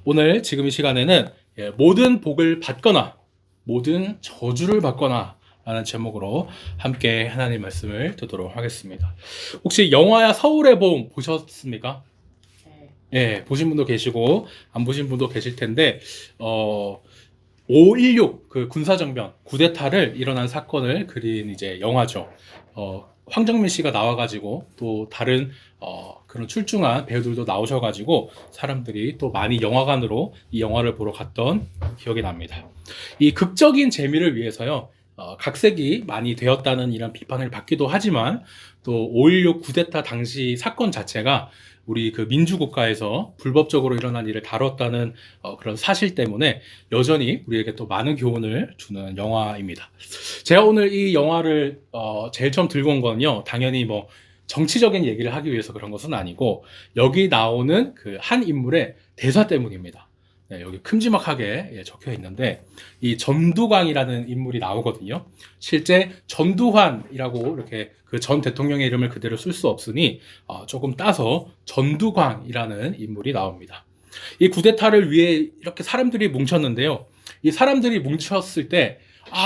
오늘 지금 이 시간에는 모든 복을 받거나 모든 저주를 받거나 라는 제목으로 함께 하나님 말씀을 듣도록 하겠습니다. 혹시 영화야 서울의 봄 보셨습니까? 예, 보신 분도 계시고 안 보신 분도 계실 텐데 5.16 그 군사정변 쿠데타를 일어난 사건을 그린 이제 영화죠. 황정민 씨가 나와가지고 또 다른 그런 출중한 배우들도 나오셔가지고 사람들이 또 많이 영화관으로 이 영화를 보러 갔던 기억이 납니다. 이 극적인 재미를 위해서요, 각색이 많이 되었다는 이런 비판을 받기도 하지만 또 5.16 쿠데타 당시 사건 자체가 우리 그 민주국가에서 불법적으로 일어난 일을 다뤘다는 그런 사실 때문에 여전히 우리에게 또 많은 교훈을 주는 영화입니다. 제가 오늘 이 영화를 제일 처음 들고 온 거는요, 당연히 뭐 정치적인 얘기를 하기 위해서 그런 것은 아니고 여기 나오는 그 한 인물의 대사 때문입니다. 네, 여기 큼지막하게 적혀 있는데 이 전두광이라는 인물이 나오거든요. 실제 전두환이라고 이렇게 그 전 대통령의 이름을 그대로 쓸 수 없으니 조금 따서 전두광이라는 인물이 나옵니다. 이 쿠데타를 위해 이렇게 사람들이 뭉쳤는데요. 이 사람들이 뭉쳤을 때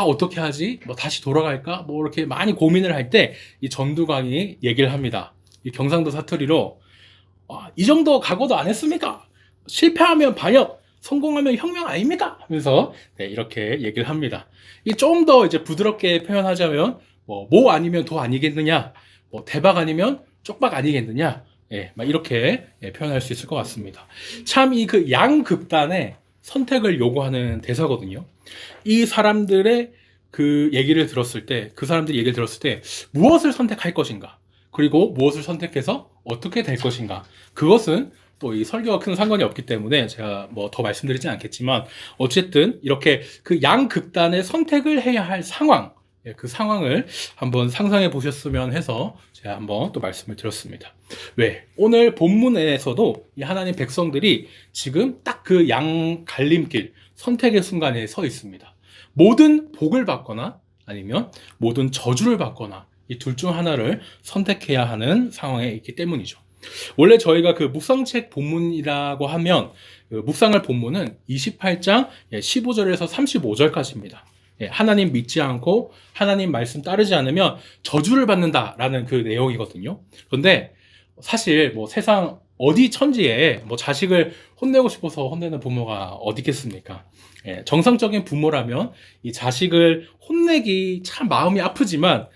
어떻게 하지? 뭐 다시 돌아갈까? 뭐 이렇게 많이 고민을 할 때 이 전두광이 얘기를 합니다. 이 경상도 사투리로 이 정도 각오도 안 했습니까? 실패하면 반역, 성공하면 혁명 아닙니까? 하면서 네, 이렇게 얘기를 합니다. 이 좀 더 이제 부드럽게 표현하자면 뭐 아니면 도 아니겠느냐, 뭐 대박 아니면 쪽박 아니겠느냐, 예, 막 이렇게 표현할 수 있을 것 같습니다. 참 이 그 양극단의 선택을 요구하는 대사거든요. 이 사람들의 그 얘기를 들었을 때, 그 사람들이 얘기를 들었을 때 무엇을 선택할 것인가, 그리고 무엇을 선택해서 어떻게 될 것인가, 그것은 또 이 설교와 큰 상관이 없기 때문에 제가 뭐 더 말씀드리진 않겠지만 어쨌든 이렇게 그 양극단의 선택을 해야 할 상황, 그 상황을 한번 상상해 보셨으면 해서 제가 한번 또 말씀을 드렸습니다. 왜? 오늘 본문에서도 이 하나님 백성들이 지금 딱 그 양 갈림길 선택의 순간에 서 있습니다. 모든 복을 받거나 아니면 모든 저주를 받거나 이 둘 중 하나를 선택해야 하는 상황에 있기 때문이죠. 원래 저희가 그 묵상책 본문이라고 하면 그 묵상할 본문은 28장 15절에서 35절까지입니다. 하나님 믿지 않고 하나님 말씀 따르지 않으면 저주를 받는다라는 그 내용이거든요. 그런데 사실 뭐 세상 어디 천지에 뭐 자식을 혼내고 싶어서 혼내는 부모가 어디 있겠습니까? 정상적인 부모라면 이 자식을 혼내기 참 마음이 아프지만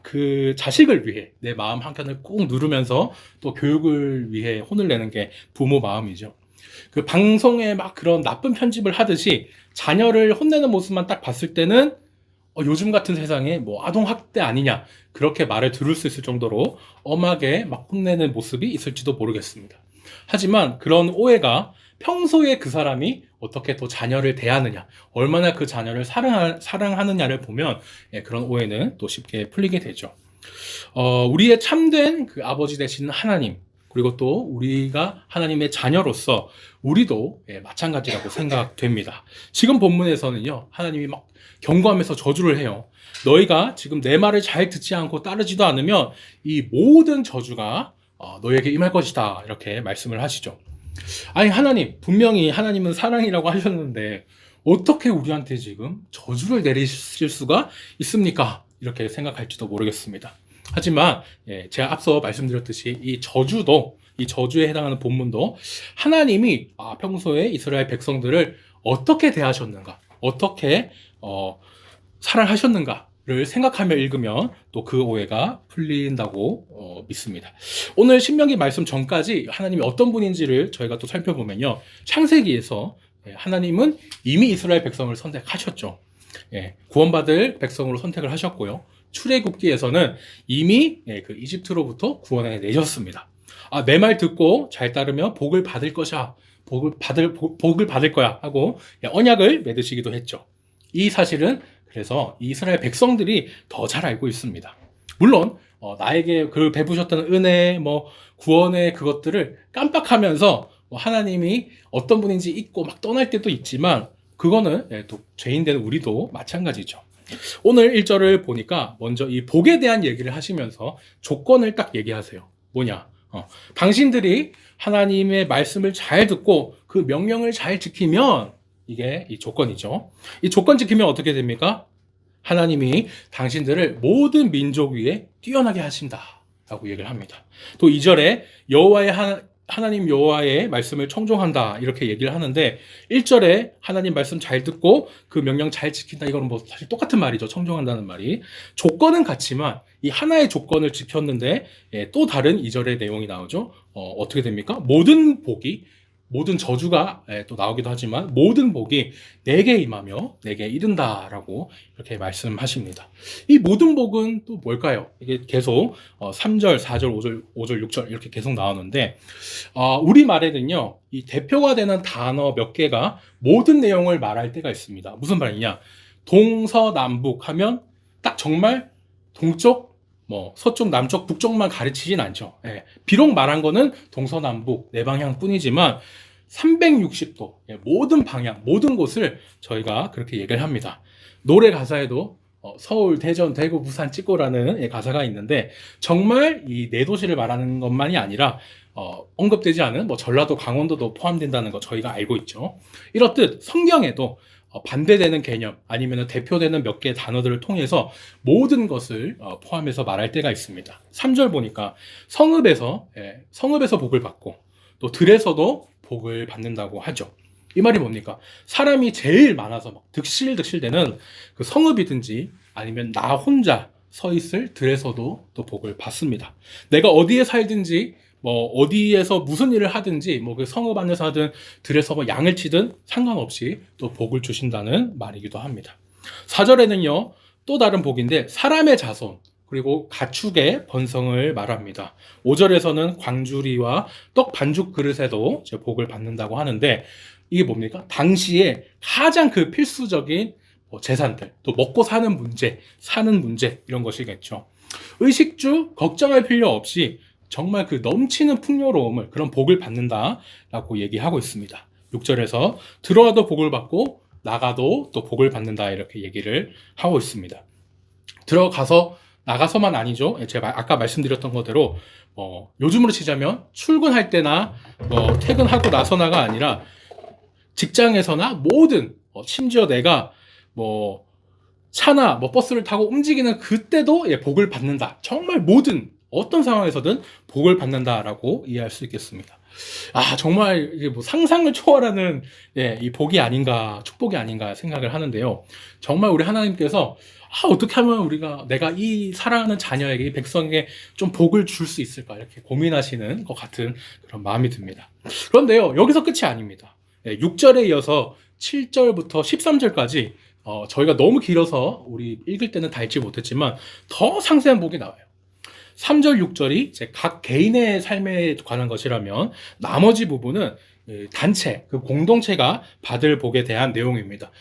그 자식을 위해 내 마음 한켠을 꾹 누르면서 또 교육을 위해 혼을 내는 게 부모 마음이죠. 그 방송에 막 그런 나쁜 편집을 하듯이 자녀를 혼내는 모습만 딱 봤을 때는 요즘 같은 세상에 뭐 아동학대 아니냐, 그렇게 말을 들을 수 있을 정도로 엄하게 막 혼내는 모습이 있을지도 모르겠습니다. 하지만 그런 오해가 평소에 그 사람이 어떻게 또 자녀를 대하느냐, 얼마나 그 자녀를 사랑하느냐를 보면 그런 오해는 또 쉽게 풀리게 되죠. 우리의 참된 그 아버지 되시는 하나님, 그리고 또 우리가 하나님의 자녀로서 우리도 마찬가지라고 생각됩니다. 지금 본문에서는요, 하나님이 막 경고하면서 저주를 해요. 너희가 지금 내 말을 잘 듣지 않고 따르지도 않으면 이 모든 저주가 너희에게 임할 것이다, 이렇게 말씀을 하시죠. 아니, 하나님, 분명히 하나님은 사랑이라고 하셨는데 어떻게 우리한테 지금 저주를 내리실 수가 있습니까? 이렇게 생각할지도 모르겠습니다. 하지만 제가 앞서 말씀드렸듯이 이 저주에 해당하는 본문도 하나님이 평소에 이스라엘 백성들을 어떻게 대하셨는가, 어떻게 사랑하셨는가를 생각하며 읽으면 또 그 오해가 풀린다고 믿습니다. 오늘 신명기 말씀 전까지 하나님이 어떤 분인지를 저희가 또 살펴보면요, 창세기에서 하나님은 이미 이스라엘 백성을 선택하셨죠. 구원받을 백성으로 선택을 하셨고요, 출애굽기에서는 이미 그 이집트로부터 구원해 내셨습니다. 내 말 듣고 잘 따르면 복을 받을 것이야, 복을 받을 거야 하고 언약을 맺으시기도 했죠. 이 사실은 그래서 이스라엘 백성들이 더 잘 알고 있습니다. 물론 나에게 그 베푸셨던 은혜, 뭐 구원의 그것들을 깜빡하면서 하나님이 어떤 분인지 잊고 막 떠날 때도 있지만 그거는 또 죄인 된 우리도 마찬가지죠. 오늘 1절을 보니까 먼저 이 복에 대한 얘기를 하시면서 조건을 딱 얘기하세요. 뭐냐? 당신들이 하나님의 말씀을 잘 듣고 그 명령을 잘 지키면 이게 이 조건이죠. 이 조건 지키면 어떻게 됩니까? 하나님이 당신들을 모든 민족 위에 뛰어나게 하신다 라고 얘기를 합니다. 또 2절에 하나님 여호와의 말씀을 청종한다 이렇게 얘기를 하는데 1절에 하나님 말씀 잘 듣고 그 명령 잘 지킨다 이거는 뭐 사실 똑같은 말이죠. 청종한다는 말이. 조건은 같지만 이 하나의 조건을 지켰는데 또 다른 2절의 내용이 나오죠. 어떻게 됩니까? 모든 저주가 또 나오기도 하지만 모든 복이 내게 임하며 내게 이른다라고 이렇게 말씀하십니다. 이 모든 복은 또 뭘까요? 이게 계속 3절, 4절, 5절, 6절 이렇게 계속 나오는데 우리말에는요. 이 대표가 되는 단어 몇 개가 모든 내용을 말할 때가 있습니다. 무슨 말이냐? 동서남북 하면 딱 정말 동쪽 서쪽, 남쪽, 북쪽만 가르치진 않죠. 비록 말한 거는 동서남북 네 방향 뿐이지만 360도 모든 방향, 모든 곳을 저희가 그렇게 얘기를 합니다. 노래 가사에도 서울, 대전, 대구, 부산 찍고라는 가사가 있는데 정말 이 네 도시를 말하는 것만이 아니라 언급되지 않은 전라도, 강원도도 포함된다는 거 저희가 알고 있죠. 이렇듯 성경에도 반대되는 개념 아니면 대표되는 몇 개의 단어들을 통해서 모든 것을 포함해서 말할 때가 있습니다. 3절 보니까 성읍에서 복을 받고 또 들에서도 복을 받는다고 하죠. 이 말이 뭡니까? 사람이 제일 많아서 막 득실득실되는 그 성읍이든지 아니면 나 혼자 서 있을 들에서도 또 복을 받습니다. 내가 어디에 살든지 어디에서 무슨 일을 하든지 그 성읍 안에서 하든 들에서 양을 치든 상관없이 또 복을 주신다는 말이기도 합니다. 4절에는요 또 다른 복인데 사람의 자손 그리고 가축의 번성을 말합니다. 5절에서는 광주리와 떡 반죽 그릇에도 복을 받는다고 하는데 이게 뭡니까? 당시에 가장 그 필수적인 재산들 또 먹고 사는 문제 이런 것이겠죠. 의식주 걱정할 필요 없이 정말 그 넘치는 풍요로움을 그런 복을 받는다라고 얘기하고 있습니다. 6절에서 들어와도 복을 받고 나가도 또 복을 받는다 이렇게 얘기를 하고 있습니다. 나가서만 아니죠. 제가 아까 말씀드렸던 것대로 요즘으로 치자면 출근할 때나 퇴근하고 나서나가 아니라 직장에서나 모든 심지어 내가 차나 버스를 타고 움직이는 그때도 복을 받는다. 정말 모든 어떤 상황에서든 복을 받는다라고 이해할 수 있겠습니다. 정말 이게 상상을 초월하는 이 복이 아닌가, 축복이 아닌가 생각을 하는데요. 정말 우리 하나님께서 어떻게 하면 내가 이 사랑하는 자녀에게, 이 백성에게 좀 복을 줄 수 있을까 이렇게 고민하시는 것 같은 그런 마음이 듭니다. 그런데요, 여기서 끝이 아닙니다. 6절에 이어서 7절부터 13절까지 저희가 너무 길어서 우리 읽을 때는 다 읽지 못했지만 더 상세한 복이 나와요. 3절, 6절이 각 개인의 삶에 관한 것이라면 나머지 부분은 단체, 그 공동체가 받을 복에 대한 내용입니다.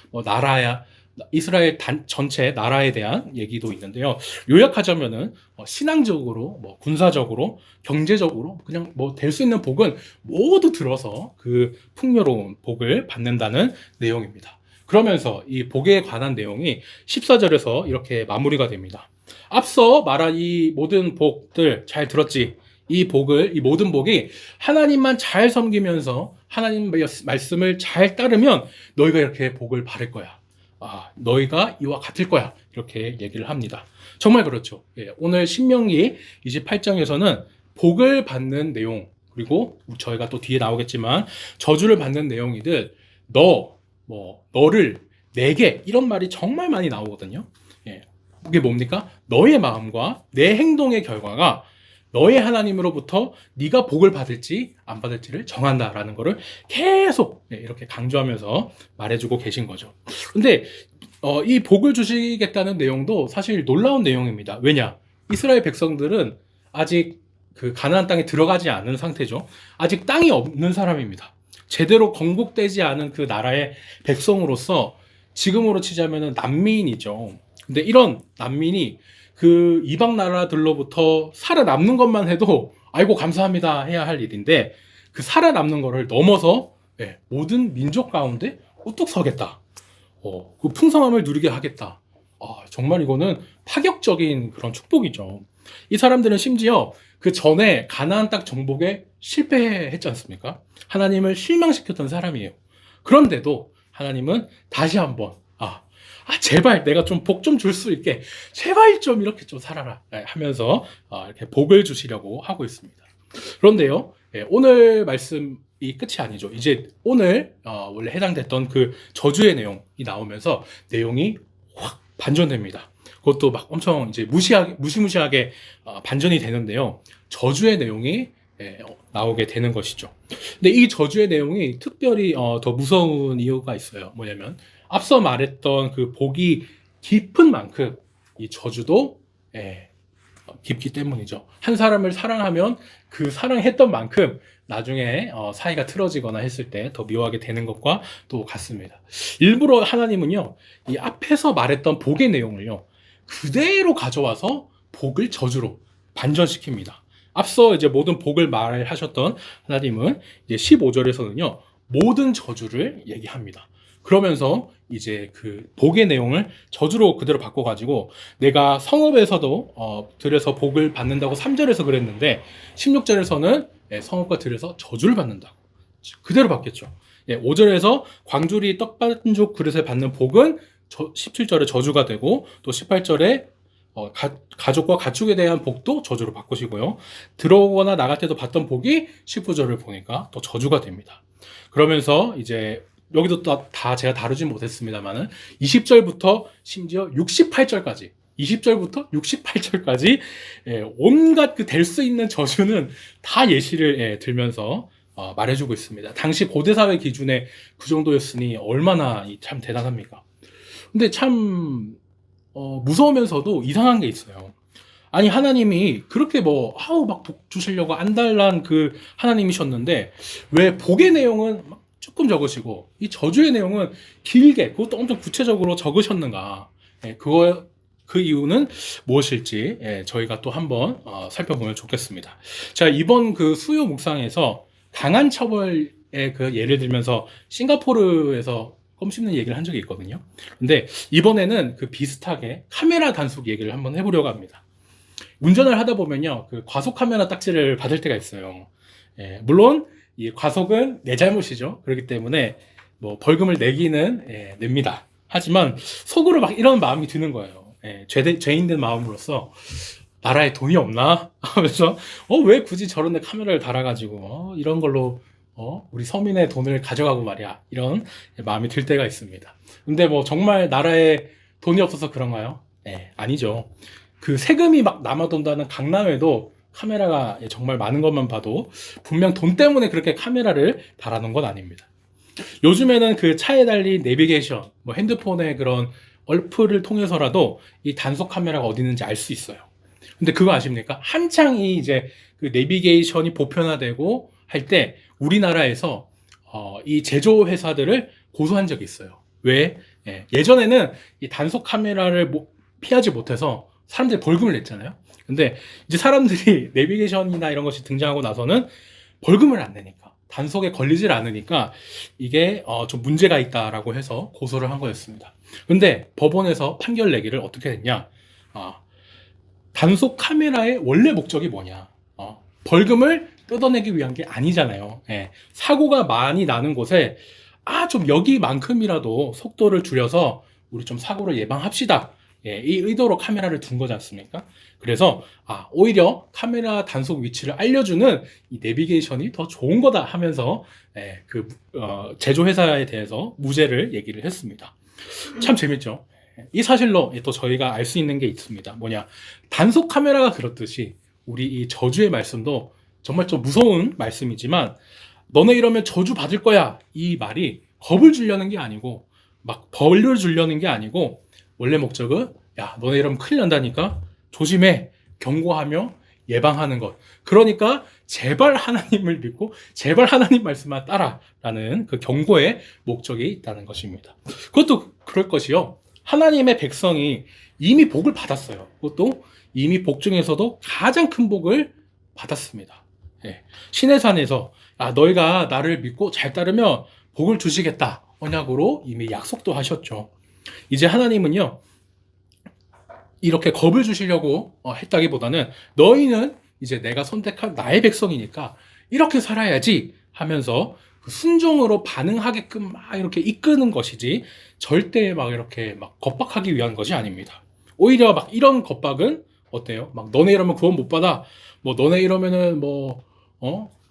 이스라엘 전체 나라에 대한 얘기도 있는데요. 요약하자면은 신앙적으로, 군사적으로, 경제적으로 그냥 될 수 있는 복은 모두 들어서 그 풍요로운 복을 받는다는 내용입니다. 그러면서 이 복에 관한 내용이 14절에서 이렇게 마무리가 됩니다. 앞서 말한 이 모든 복들 잘 들었지? 이 모든 복이 하나님만 잘 섬기면서 하나님 말씀을 잘 따르면 너희가 이렇게 복을 받을 거야. 너희가 이와 같을 거야. 이렇게 얘기를 합니다. 정말 그렇죠. 오늘 신명기 28장에서는 복을 받는 내용, 그리고 저희가 또 뒤에 나오겠지만 저주를 받는 내용이들 너를, 내게 이런 말이 정말 많이 나오거든요. 그게 뭡니까? 너의 마음과 내 행동의 결과가 너의 하나님으로부터 네가 복을 받을지 안 받을지를 정한다라는 거를 계속 이렇게 강조하면서 말해주고 계신 거죠. 근데 이 복을 주시겠다는 내용도 사실 놀라운 내용입니다. 왜냐? 이스라엘 백성들은 아직 그 가나안 땅에 들어가지 않은 상태죠. 아직 땅이 없는 사람입니다. 제대로 건국되지 않은 그 나라의 백성으로서 지금으로 치자면 난민이죠. 근데 이런 난민이 그 이방 나라들로부터 살아남는 것만 해도 아이고 감사합니다 해야 할 일인데 그 살아남는 거를 넘어서 모든 민족 가운데 우뚝 서겠다. 그 풍성함을 누리게 하겠다. 정말 이거는 파격적인 그런 축복이죠. 이 사람들은 심지어 그 전에 가나안 땅 정복에 실패했지 않습니까? 하나님을 실망시켰던 사람이에요. 그런데도 하나님은 다시 한번 제발 내가 좀 복 좀 줄 수 있게 제발 좀 이렇게 좀 살아라 하면서 이렇게 복을 주시려고 하고 있습니다. 그런데요, 오늘 말씀이 끝이 아니죠. 이제 오늘 원래 해당됐던 그 저주의 내용이 나오면서 내용이 확 반전됩니다. 그것도 막 엄청 이제 무시무시하게 반전이 되는데요. 저주의 내용이 나오게 되는 것이죠. 근데 이 저주의 내용이 특별히 더 무서운 이유가 있어요. 뭐냐면 앞서 말했던 그 복이 깊은 만큼 이 저주도 깊기 때문이죠. 한 사람을 사랑하면 그 사랑했던 만큼 나중에 사이가 틀어지거나 했을 때 더 미워하게 되는 것과 또 같습니다. 일부러 하나님은요, 이 앞에서 말했던 복의 내용을요, 그대로 가져와서 복을 저주로 반전시킵니다. 앞서 이제 모든 복을 말하셨던 하나님은 이제 15절에서는요, 모든 저주를 얘기합니다. 그러면서 이제 그 복의 내용을 저주로 그대로 바꿔가지고 내가 성읍에서도 들여서 복을 받는다고 3절에서 그랬는데 16절에서는 성읍과 들여서 저주를 받는다고 그대로 바뀌었죠. 5절에서 광주리 떡반죽 그릇에 받는 복은 17절에 저주가 되고 또 18절에 가족과 가축에 대한 복도 저주로 바꾸시고요. 들어오거나 나갈 때도 받던 복이 19절을 보니까 또 저주가 됩니다. 그러면서 이제 여기도 다 제가 다루진 못했습니다만은 20절부터 심지어 68절까지 20절부터 68절까지 온갖 그 될 수 있는 저주는 다 예시를 들면서 말해주고 있습니다. 당시 고대사회 기준에 그 정도였으니 얼마나 참 대단합니까? 근데 참 무서우면서도 이상한 게 있어요. 아니 하나님이 그렇게 막 복 주시려고 안달난 그 하나님이셨는데 왜 복의 내용은 막 조금 적으시고 이 저주의 내용은 길게 그것도 엄청 구체적으로 적으셨는가? 그 이유는 무엇일지 저희가 또 한번 살펴보면 좋겠습니다. 자, 이번 그 수요 묵상에서 강한 처벌의 그 예를 들면서 싱가포르에서 껌 씹는 얘기를 한 적이 있거든요. 근데 이번에는 그 비슷하게 카메라 단속 얘기를 한번 해보려고 합니다. 운전을 하다 보면요, 그 과속 카메라 딱지를 받을 때가 있어요. 물론 이 과속은 내 잘못이죠. 그렇기 때문에 벌금을 내기는 냅니다. 하지만 속으로 막 이런 마음이 드는 거예요. 죄인된 마음으로서 나라에 돈이 없나 하면서 왜 굳이 저런 데 카메라를 달아가지고 이런 걸로 우리 서민의 돈을 가져가고 말이야, 이런 마음이 들 때가 있습니다. 근데 정말 나라에 돈이 없어서 그런가요? 아니죠. 그 세금이 막 남아돈다는 강남에도 카메라가 정말 많은 것만 봐도 분명 돈 때문에 그렇게 카메라를 달아놓은 건 아닙니다. 요즘에는 그 차에 달린 내비게이션, 핸드폰의 그런 어플을 통해서라도 이 단속 카메라가 어디 있는지 알 수 있어요. 근데 그거 아십니까? 한창 이제 그 내비게이션이 보편화되고 할 때 우리나라에서 이 제조 회사들을 고소한 적이 있어요. 왜? 예전에는 이 단속 카메라를 피하지 못해서 사람들이 벌금을 냈잖아요. 근데 이제 사람들이 내비게이션이나 이런 것이 등장하고 나서는 벌금을 안 내니까, 단속에 걸리질 않으니까 이게 좀 문제가 있다라고 해서 고소를 한 거였습니다. 근데 법원에서 판결 내기를 어떻게 했냐? 단속 카메라의 원래 목적이 뭐냐? 벌금을 뜯어내기 위한 게 아니잖아요. 사고가 많이 나는 곳에 좀 여기만큼이라도 속도를 줄여서 우리 좀 사고를 예방합시다. 이 의도로 카메라를 둔 거지 않습니까? 그래서 오히려 카메라 단속 위치를 알려주는 이 내비게이션이 더 좋은 거다 하면서 제조회사에 대해서 무죄를 얘기를 했습니다. 참 재밌죠? 이 사실로 또 저희가 알 수 있는 게 있습니다. 뭐냐? 단속 카메라가 그렇듯이 우리 이 저주의 말씀도 정말 좀 무서운 말씀이지만, 너네 이러면 저주 받을 거야, 이 말이 겁을 주려는 게 아니고 막 벌을 주려는 게 아니고, 원래 목적은 야, 너네 이러면 큰일 난다니까 조심해, 경고하며 예방하는 것. 그러니까 제발 하나님을 믿고 제발 하나님 말씀만 따라라는 그 경고의 목적이 있다는 것입니다. 그것도 그럴 것이요, 하나님의 백성이 이미 복을 받았어요. 그것도 이미 복 중에서도 가장 큰 복을 받았습니다. 시내산에서 너희가 나를 믿고 잘 따르면 복을 주시겠다, 언약으로 이미 약속도 하셨죠. 이제 하나님은요, 이렇게 겁을 주시려고 했다기보다는 너희는 이제 내가 선택한 나의 백성이니까 이렇게 살아야지 하면서 그 순종으로 반응하게끔 막 이렇게 이끄는 것이지 절대 막 이렇게 막 겁박하기 위한 것이 아닙니다. 오히려 막 이런 겁박은 어때요? 막 너네 이러면 구원 못 받아. 뭐 너네 이러면은 뭐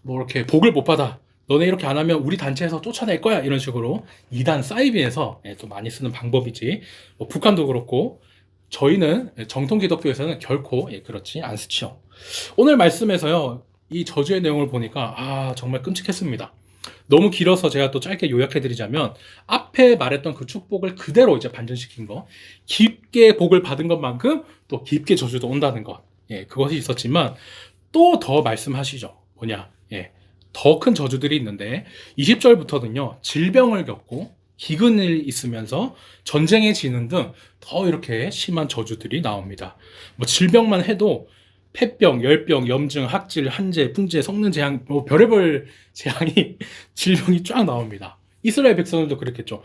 이렇게 복을 못 받아. 너네 이렇게 안 하면 우리 단체에서 쫓아낼 거야. 이런 식으로 이단 사이비에서 또 많이 쓰는 방법이지. 뭐 북한도 그렇고 저희는 정통 기독교에서는 결코 그렇지 않습니다. 오늘 말씀에서요, 이 저주의 내용을 보니까 정말 끔찍했습니다. 너무 길어서 제가 또 짧게 요약해드리자면 앞에 말했던 그 축복을 그대로 이제 반전시킨 거, 깊게 복을 받은 것만큼 또 깊게 저주도 온다는 것, 그것이 있었지만 또 더 말씀하시죠. 뭐냐, 더 큰 저주들이 있는데 20절부터는요 질병을 겪고 기근이 있으면서 전쟁에 지는 등 더 이렇게 심한 저주들이 나옵니다. 뭐 질병만 해도 폐병, 열병, 염증, 학질, 한재, 풍재, 성능 재앙, 뭐 별의별 재앙이 질병이 쫙 나옵니다. 이스라엘 백성들도 그랬겠죠.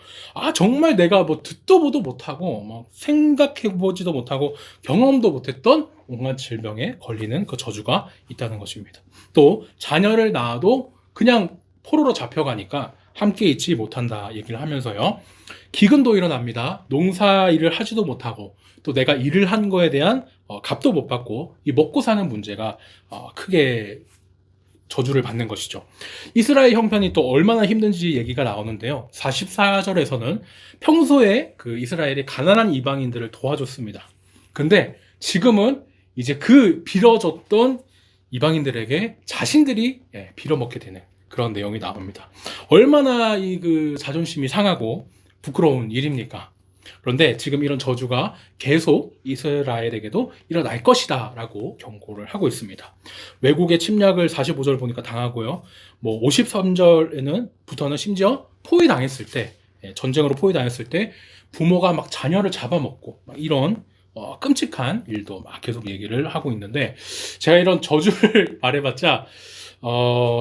정말 내가 뭐 듣도 보도 못하고 뭐 생각해 보지도 못하고 경험도 못했던 온갖 질병에 걸리는 그 저주가 있다는 것입니다. 또 자녀를 낳아도 그냥 포로로 잡혀가니까 함께 있지 못한다 얘기를 하면서요. 기근도 일어납니다. 농사 일을 하지도 못하고 또 내가 일을 한 거에 대한 값도 못 받고 이 먹고 사는 문제가 크게 저주를 받는 것이죠. 이스라엘 형편이 또 얼마나 힘든지 얘기가 나오는데요. 44절에서는 평소에 그 이스라엘이 가난한 이방인들을 도와줬습니다. 근데 지금은 이제 그 빌어줬던 이방인들에게 자신들이 빌어먹게 되는 그런 내용이 나옵니다. 얼마나 이 그 자존심이 상하고 부끄러운 일입니까? 그런데 지금 이런 저주가 계속 이스라엘에게도 일어날 것이다 라고 경고를 하고 있습니다. 외국의 침략을 45절 보니까 당하고요. 뭐 53절에는 부터는 심지어 포위당했을 때, 전쟁으로 포위당했을 때 부모가 막 자녀를 잡아먹고 막 이런 끔찍한 일도 막 계속 얘기를 하고 있는데, 제가 이런 저주를 말해봤자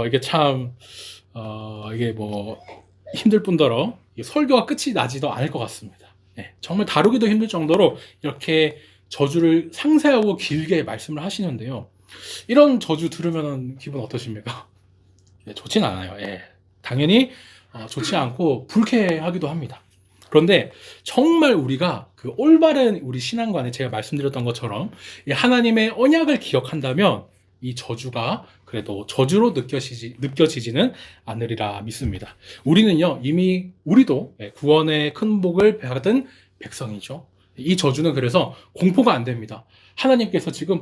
이게 참 이게 뭐 힘들 뿐더러 설교가 끝이 나지도 않을 것 같습니다. 정말 다루기도 힘들 정도로 이렇게 저주를 상세하고 길게 말씀을 하시는데요. 이런 저주 들으면 기분 어떠십니까? 좋진 않아요. 당연히 좋지 않고 불쾌하기도 합니다. 그런데 정말 우리가 그 올바른 우리 신앙관에 제가 말씀드렸던 것처럼 하나님의 언약을 기억한다면 이 저주가 그래도 저주로 느껴지지는 않으리라 믿습니다. 우리는요, 이미 우리도 구원의 큰 복을 받은 백성이죠. 이 저주는 그래서 공포가 안 됩니다. 하나님께서 지금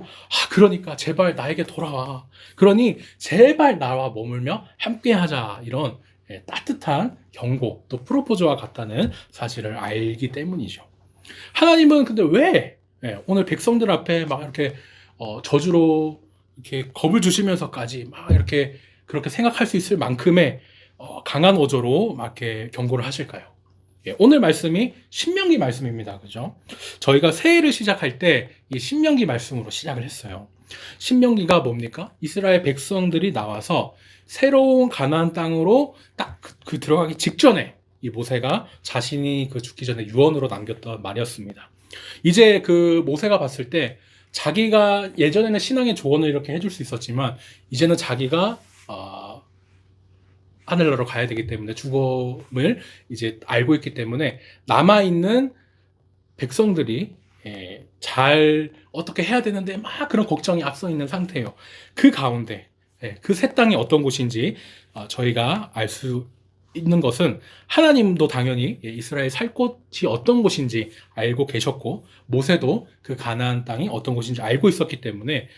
그러니까 제발 나에게 돌아와. 그러니 제발 나와 머물며 함께하자. 이런 따뜻한 경고, 또 프로포즈와 같다는 사실을 알기 때문이죠. 하나님은 근데 왜 오늘 백성들 앞에 막 이렇게 저주로 이렇게 겁을 주시면서까지 막 이렇게 그렇게 생각할 수 있을 만큼의 강한 어조로 막 이렇게 경고를 하실까요? 오늘 말씀이 신명기 말씀입니다. 그죠? 저희가 새해를 시작할 때 이 신명기 말씀으로 시작을 했어요. 신명기가 뭡니까? 이스라엘 백성들이 나와서 새로운 가나안 땅으로 딱 그 들어가기 직전에 이 모세가 자신이 그 죽기 전에 유언으로 남겼던 말이었습니다. 이제 그 모세가 봤을 때 자기가 예전에는 신앙의 조언을 이렇게 해줄 수 있었지만 이제는 자기가 하늘나라로 가야 되기 때문에 죽음을 이제 알고 있기 때문에 남아있는 백성들이 잘 어떻게 해야 되는데 막 그런 걱정이 앞서 있는 상태예요. 그 가운데 그 새 땅이 어떤 곳인지 저희가 알 수 있는 것은 하나님도 당연히 이스라엘 살 곳이 어떤 곳인지 알고 계셨고 모세도 그 가나안 땅이 어떤 곳인지 알고 있었기 때문에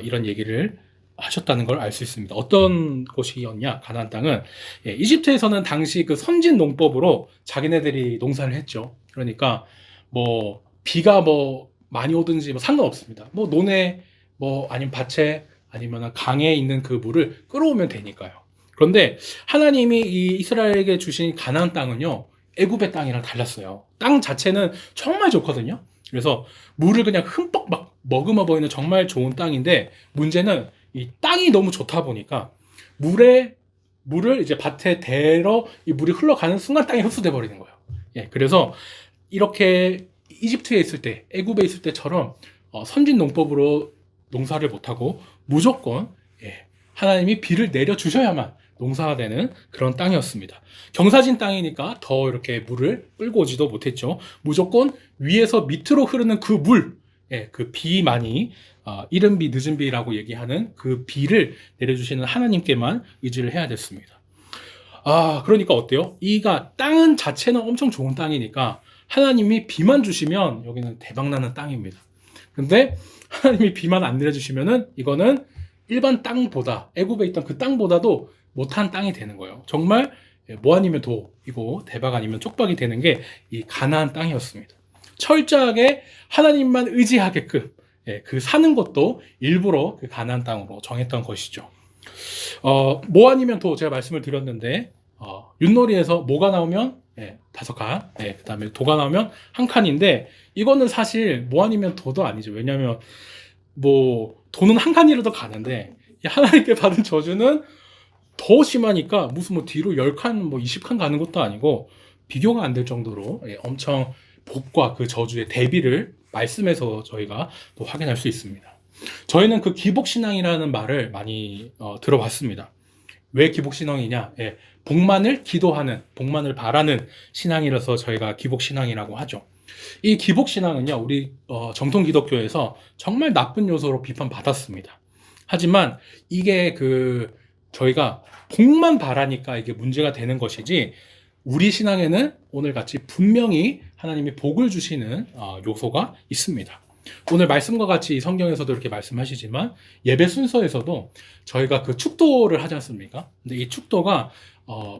이런 얘기를 하셨다는 걸 알 수 있습니다. 어떤 곳이었냐? 가나안 땅은 이집트에서는 당시 그 선진 농법으로 자기네들이 농사를 했죠. 그러니까 뭐 비가 뭐 많이 오든지 뭐 상관없습니다. 뭐 논에 뭐 아니면 밭에 아니면 강에 있는 그 물을 끌어오면 되니까요. 그런데 하나님이 이 이스라엘에게 주신 가나안 땅은요, 애굽의 땅이랑 달랐어요. 땅 자체는 정말 좋거든요. 그래서 물을 그냥 흠뻑 막 머금어 보이는 정말 좋은 땅인데 문제는 이 땅이 너무 좋다 보니까 물을 이제 밭에 대러 이 물이 흘러가는 순간 땅이 흡수돼 버리는 거예요. 그래서 이렇게 이집트에 있을 때, 애굽에 있을 때처럼 선진 농법으로 농사를 못하고 무조건 하나님이 비를 내려 주셔야만 농사가 되는 그런 땅이었습니다. 경사진 땅이니까 더 이렇게 물을 끌고 오지도 못했죠. 무조건 위에서 밑으로 흐르는 그 물, 그 비만이 이른 비, 늦은 비라고 얘기하는 그 비를 내려주시는 하나님께만 의지를 해야 됐습니다. 그러니까 어때요? 땅은 자체는 엄청 좋은 땅이니까 하나님이 비만 주시면 여기는 대박나는 땅입니다. 근데 하나님이 비만 안 내려주시면은 이거는 일반 땅보다, 애굽에 있던 그 땅보다도 못한 땅이 되는 거예요. 정말 뭐 아니면 도이고 대박 아니면 쪽박이 되는 게 이 가나안 땅이었습니다. 철저하게 하나님만 의지하게끔 그 사는 것도 일부러 그 가나안 땅으로 정했던 것이죠. 뭐 아니면 도 제가 말씀을 드렸는데 윷놀이에서 뭐가 나오면 5칸, 그 다음에 도가 나오면 1칸인데 이거는 사실 뭐 아니면 도도 아니죠. 왜냐하면 뭐 도는 1칸이라도 가는데 하나님께 받은 저주는 더 심하니까 무슨 뭐 뒤로 10칸, 뭐 20칸 가는 것도 아니고 비교가 안 될 정도로 엄청 복과 그 저주의 대비를 말씀에서 저희가 또 확인할 수 있습니다. 저희는 그 기복신앙이라는 말을 많이 들어봤습니다. 왜 기복신앙이냐? 복만을 기도하는, 복만을 바라는 신앙이라서 저희가 기복신앙이라고 하죠. 이 기복신앙은요, 우리 정통 기독교에서 정말 나쁜 요소로 비판받았습니다. 하지만 이게 저희가 복만 바라니까 이게 문제가 되는 것이지, 우리 신앙에는 오늘같이 분명히 하나님이 복을 주시는 요소가 있습니다. 오늘 말씀과 같이 성경에서도 이렇게 말씀하시지만 예배 순서에서도 저희가 그 축도를 하지 않습니까? 근데 이 축도가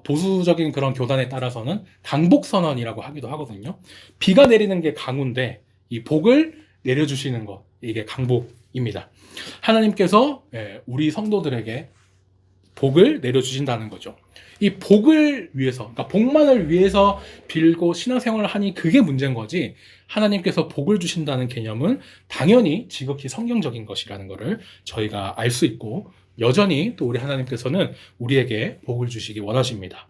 보수적인 그런 교단에 따라서는 강복선언이라고 하기도 하거든요. 비가 내리는 게 강우인데 이 복을 내려주시는 것, 이게 강복입니다. 하나님께서 우리 성도들에게 복을 내려주신다는 거죠. 이 복을 위해서, 그러니까 복만을 위해서 빌고 신앙생활을 하니 그게 문제인 거지, 하나님께서 복을 주신다는 개념은 당연히 지극히 성경적인 것이라는 것을 저희가 알 수 있고, 여전히 또 우리 하나님께서는 우리에게 복을 주시기 원하십니다.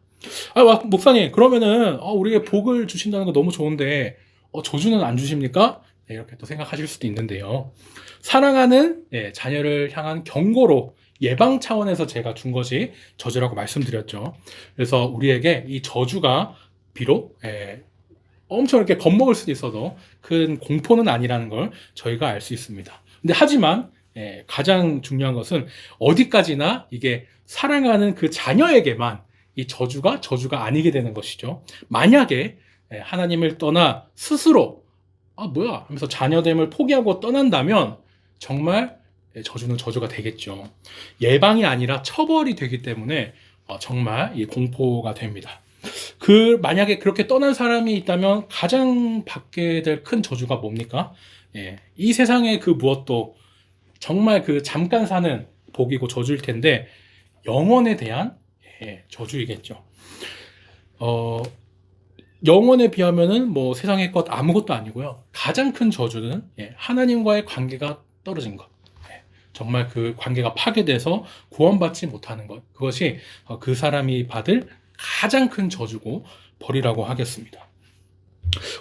목사님, 그러면은 우리에게 복을 주신다는 거 너무 좋은데 저주는 안 주십니까? 이렇게 또 생각하실 수도 있는데요. 사랑하는 자녀를 향한 경고로 예방 차원에서 제가 준 것이 저주라고 말씀드렸죠. 그래서 우리에게 이 저주가 비록 엄청 이렇게 겁먹을 수도 있어도 큰 공포는 아니라는 걸 저희가 알 수 있습니다. 근데 하지만 가장 중요한 것은 어디까지나 이게 사랑하는 그 자녀에게만 이 저주가 아니게 되는 것이죠. 만약에 하나님을 떠나 스스로 뭐야 하면서 자녀됨을 포기하고 떠난다면 정말 저주는 저주가 되겠죠. 예방이 아니라 처벌이 되기 때문에 정말 이 공포가 됩니다. 만약에 그렇게 떠난 사람이 있다면 가장 받게 될 큰 저주가 뭡니까? 이 세상의 그 무엇도 정말 그 잠깐 사는 복이고 저주일 텐데 영원에 대한 저주이겠죠. 영원에 비하면은 뭐 세상의 것 아무것도 아니고요. 가장 큰 저주는 하나님과의 관계가 떨어진 것. 정말 그 관계가 파괴돼서 구원받지 못하는 것. 그것이 그 사람이 받을 가장 큰 저주고 벌이라고 하겠습니다.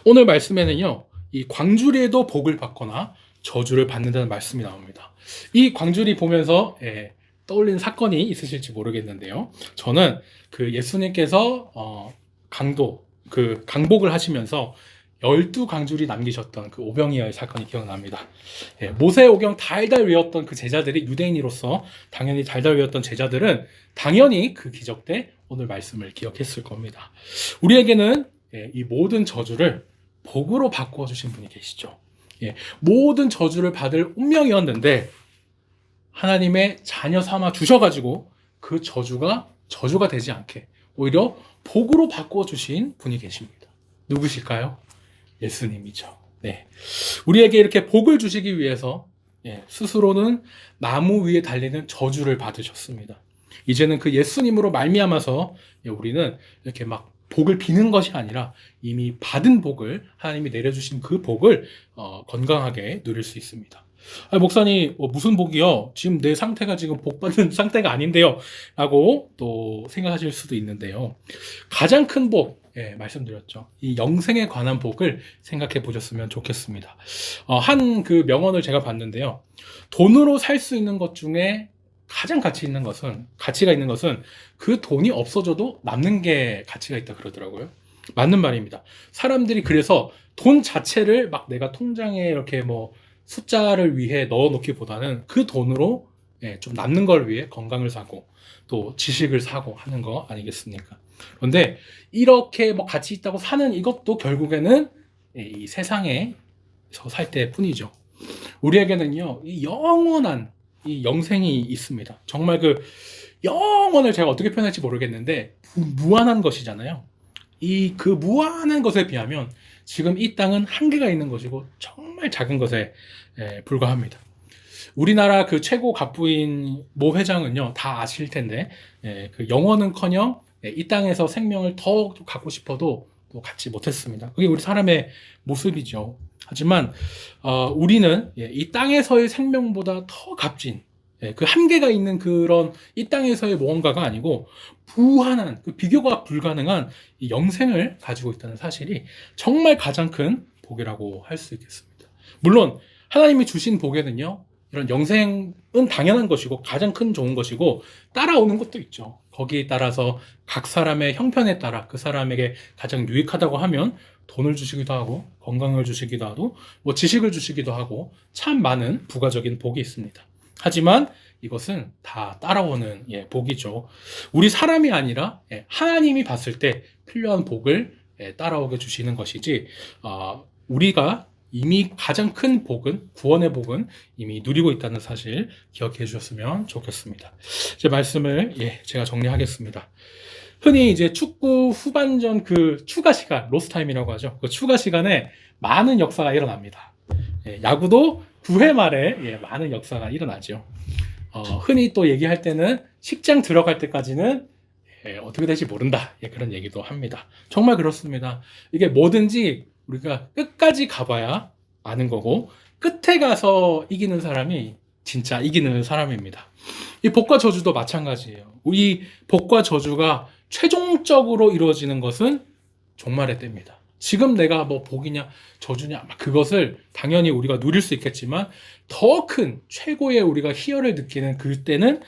오늘 말씀에는요, 이 광주리에도 복을 받거나 저주를 받는다는 말씀이 나옵니다. 이 광주리 보면서 떠올린 사건이 있으실지 모르겠는데요. 저는 그 예수님께서 강복을 하시면서 12강줄이 남기셨던 그 오병이어의 사건이 기억납니다. 모세 오경 달달 외웠던 그 제자들이, 유대인으로서 당연히 달달 외웠던 제자들은 당연히 그 기적 때 오늘 말씀을 기억했을 겁니다. 우리에게는 이 모든 저주를 복으로 바꾸어 주신 분이 계시죠. 모든 저주를 받을 운명이었는데 하나님의 자녀 삼아 주셔가지고 그 저주가 되지 않게 오히려 복으로 바꾸어 주신 분이 계십니다. 누구실까요? 예수님이죠. 우리에게 이렇게 복을 주시기 위해서 스스로는 나무 위에 달리는 저주를 받으셨습니다. 이제는 그 예수님으로 말미암아서 우리는 이렇게 막 복을 비는 것이 아니라 이미 받은 복을, 하나님이 내려주신 그 복을 건강하게 누릴 수 있습니다. 아, 목사님, 무슨 복이요? 지금 내 상태가 지금 복 받는 상태가 아닌데요. 라고 또 생각하실 수도 있는데요. 가장 큰 복, 예, 말씀드렸죠. 이 영생에 관한 복을 생각해 보셨으면 좋겠습니다. 한 그 명언을 제가 봤는데요. 돈으로 살 수 있는 것 중에 가장 가치가 있는 것은 그 돈이 없어져도 남는 게 가치가 있다 그러더라고요. 맞는 말입니다. 사람들이 그래서 돈 자체를 막 내가 통장에 이렇게 뭐 숫자를 위해 넣어놓기보다는 그 돈으로 좀 남는 걸 위해 건강을 사고 또 지식을 사고 하는 거 아니겠습니까? 그런데 이렇게 뭐 가치 있다고 사는 이것도 결국에는 이 세상에서 살 때뿐이죠. 우리에게는요, 이 영원한 이 영생이 있습니다. 정말 그 영원을 제가 어떻게 표현할지 모르겠는데 무한한 것이잖아요. 이 그 무한한 것에 비하면 지금 이 땅은 한계가 있는 것이고 정말 작은 것에 불과합니다. 우리나라 그 최고 갑부인 모 회장은요, 다 아실 텐데 그 영원은커녕 이 땅에서 생명을 더 갖고 싶어도 또 갖지 못했습니다. 그게 우리 사람의 모습이죠. 하지만 우리는 이 땅에서의 생명보다 더 값진 그 한계가 있는 그런 이 땅에서의 무언가가 아니고 무한한 그 비교가 불가능한 이 영생을 가지고 있다는 사실이 정말 가장 큰 복이라고 할 수 있겠습니다. 물론 하나님이 주신 복에는요, 이런 영생은 당연한 것이고 가장 큰 좋은 것이고 따라오는 것도 있죠. 거기에 따라서 각 사람의 형편에 따라 그 사람에게 가장 유익하다고 하면 돈을 주시기도 하고 건강을 주시기도 하고 뭐 지식을 주시기도 하고 참 많은 부가적인 복이 있습니다. 하지만 이것은 다 따라오는 복이죠. 우리 사람이 아니라 하나님이 봤을 때 필요한 복을 따라오게 주시는 것이지 우리가 이미 가장 큰 복은 구원의 복은 이미 누리고 있다는 사실 기억해 주셨으면 좋겠습니다. 제 말씀을 제가 정리하겠습니다. 흔히 이제 축구 후반전 그 추가 시간, 로스타임이라고 하죠. 그 추가 시간에 많은 역사가 일어납니다. 야구도 9회 말에 많은 역사가 일어나죠. 흔히 또 얘기할 때는 식장 들어갈 때까지는 어떻게 될지 모른다. 그런 얘기도 합니다. 정말 그렇습니다. 이게 뭐든지 우리가 끝까지 가봐야 아는 거고 끝에 가서 이기는 사람이 진짜 이기는 사람입니다. 이 복과 저주도 마찬가지예요. 이 복과 저주가 최종적으로 이루어지는 것은 종말의 때입니다. 지금 내가 뭐 복이냐 저주냐 그것을 당연히 우리가 누릴 수 있겠지만 더 큰 최고의 우리가 희열을 느끼는 그때는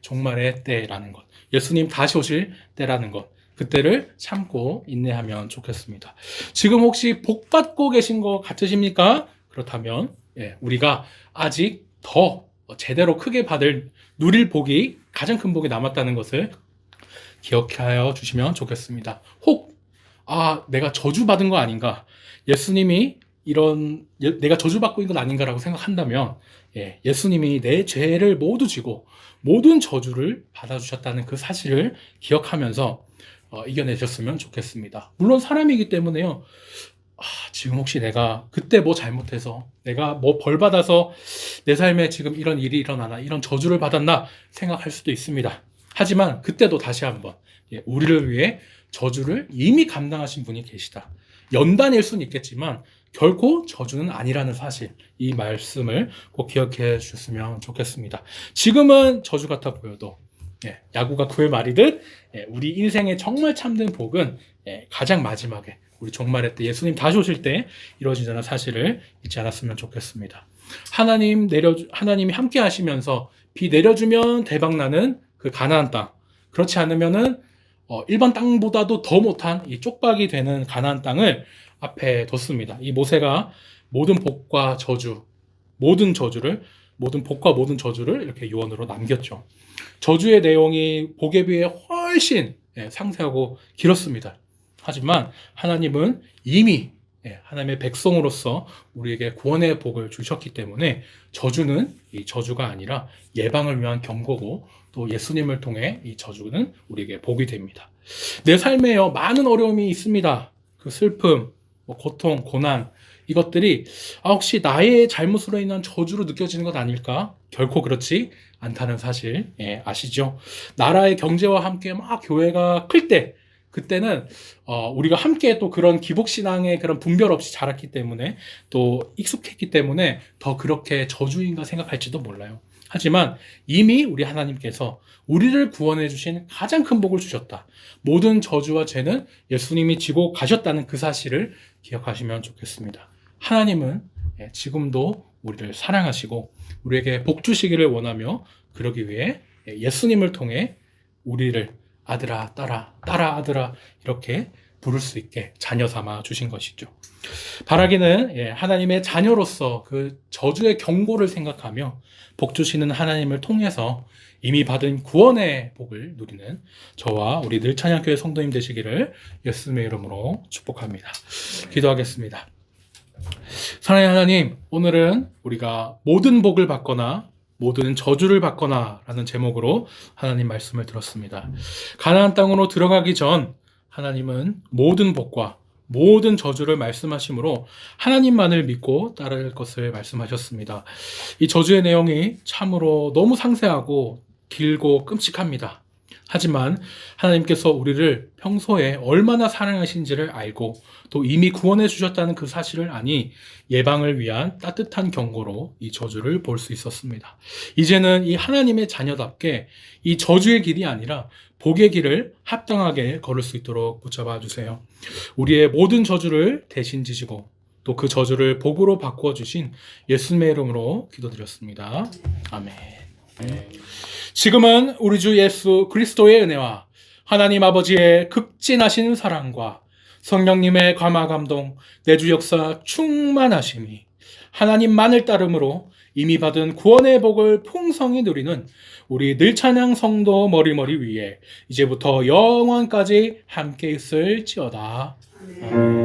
종말의 때라는 것, 예수님 다시 오실 때라는 것, 그때를 참고 인내하면 좋겠습니다. 지금 혹시 복 받고 계신 것 같으십니까? 그렇다면 우리가 아직 더 제대로 크게 누릴 복이 가장 큰 복이 남았다는 것을 기억하여 주시면 좋겠습니다. 혹 내가 저주받은 거 아닌가? 예수님이 내가 저주받고 있는 건 아닌가라고 생각한다면 예수님이 내 죄를 모두 지고 모든 저주를 받아주셨다는 그 사실을 기억하면서 이겨내셨으면 좋겠습니다. 물론 사람이기 때문에요. 지금 혹시 내가 그때 뭐 잘못해서 내가 뭐 벌 받아서 내 삶에 지금 이런 일이 일어나나 이런 저주를 받았나 생각할 수도 있습니다. 하지만 그때도 다시 한번 우리를 위해 저주를 이미 감당하신 분이 계시다. 연단일 수는 있겠지만 결코 저주는 아니라는 사실, 이 말씀을 꼭 기억해 주셨으면 좋겠습니다. 지금은 저주 같아 보여도 야구가 9회 말이듯 우리 인생의 정말 참된 복은 가장 마지막에 우리 종말의 때 예수님 다시 오실 때 이루어지자는 사실을 잊지 않았으면 좋겠습니다. 하나님이 함께 하시면서 비 내려주면 대박나는 그 가나안 땅, 그렇지 않으면은 일반 땅보다도 더 못한 이 쪽박이 되는 가나안 땅을 앞에 뒀습니다. 이 모세가 모든 복과 저주, 모든 복과 모든 저주를 이렇게 유언으로 남겼죠. 저주의 내용이 복에 비해 훨씬 상세하고 길었습니다. 하지만 하나님은 이미 하나님의 백성으로서 우리에게 구원의 복을 주셨기 때문에 저주는 이 저주가 아니라 예방을 위한 경고고 또 예수님을 통해 이 저주는 우리에게 복이 됩니다. 내 삶에요 많은 어려움이 있습니다. 그 슬픔, 고통, 고난 이것들이 혹시 나의 잘못으로 인한 저주로 느껴지는 것 아닐까? 결코 그렇지 않다는 사실 아시죠? 나라의 경제와 함께 막 교회가 클 때 그때는 우리가 함께 또 그런 기복신앙의 그런 분별 없이 자랐기 때문에 또 익숙했기 때문에 더 그렇게 저주인가 생각할지도 몰라요. 하지만 이미 우리 하나님께서 우리를 구원해 주신 가장 큰 복을 주셨다. 모든 저주와 죄는 예수님이 지고 가셨다는 그 사실을 기억하시면 좋겠습니다. 하나님은 지금도 우리를 사랑하시고 우리에게 복 주시기를 원하며 그러기 위해 예수님을 통해 우리를 아들아, 딸아, 딸아, 아들아 이렇게 부를 수 있게 자녀 삼아 주신 것이죠. 바라기는 하나님의 자녀로서 그 저주의 경고를 생각하며 복 주시는 하나님을 통해서 이미 받은 구원의 복을 누리는 저와 우리 늘찬양교회 성도님 되시기를 예수님의 이름으로 축복합니다. 기도하겠습니다. 사랑하는 하나님, 오늘은 우리가 모든 복을 받거나 모든 저주를 받거나 라는 제목으로 하나님 말씀을 들었습니다. 가나안 땅으로 들어가기 전 하나님은 모든 복과 모든 저주를 말씀하시므로 하나님만을 믿고 따를 것을 말씀하셨습니다. 이 저주의 내용이 참으로 너무 상세하고 길고 끔찍합니다. 하지만 하나님께서 우리를 평소에 얼마나 사랑하신지를 알고 또 이미 구원해 주셨다는 그 사실을 아니 예방을 위한 따뜻한 경고로 이 저주를 볼 수 있었습니다. 이제는 이 하나님의 자녀답게 이 저주의 길이 아니라 복의 길을 합당하게 걸을 수 있도록 붙잡아 주세요. 우리의 모든 저주를 대신 지시고 또 그 저주를 복으로 바꾸어 주신 예수님의 이름으로 기도드렸습니다. 아멘. 지금은 우리 주 예수 그리스도의 은혜와 하나님 아버지의 극진하신 사랑과 성령님의 감화 감동, 내주 역사 충만하심이 하나님만을 따름으로 이미 받은 구원의 복을 풍성히 누리는 우리 늘찬양 성도 머리머리 위에 이제부터 영원까지 함께 있을지어다. 아멘.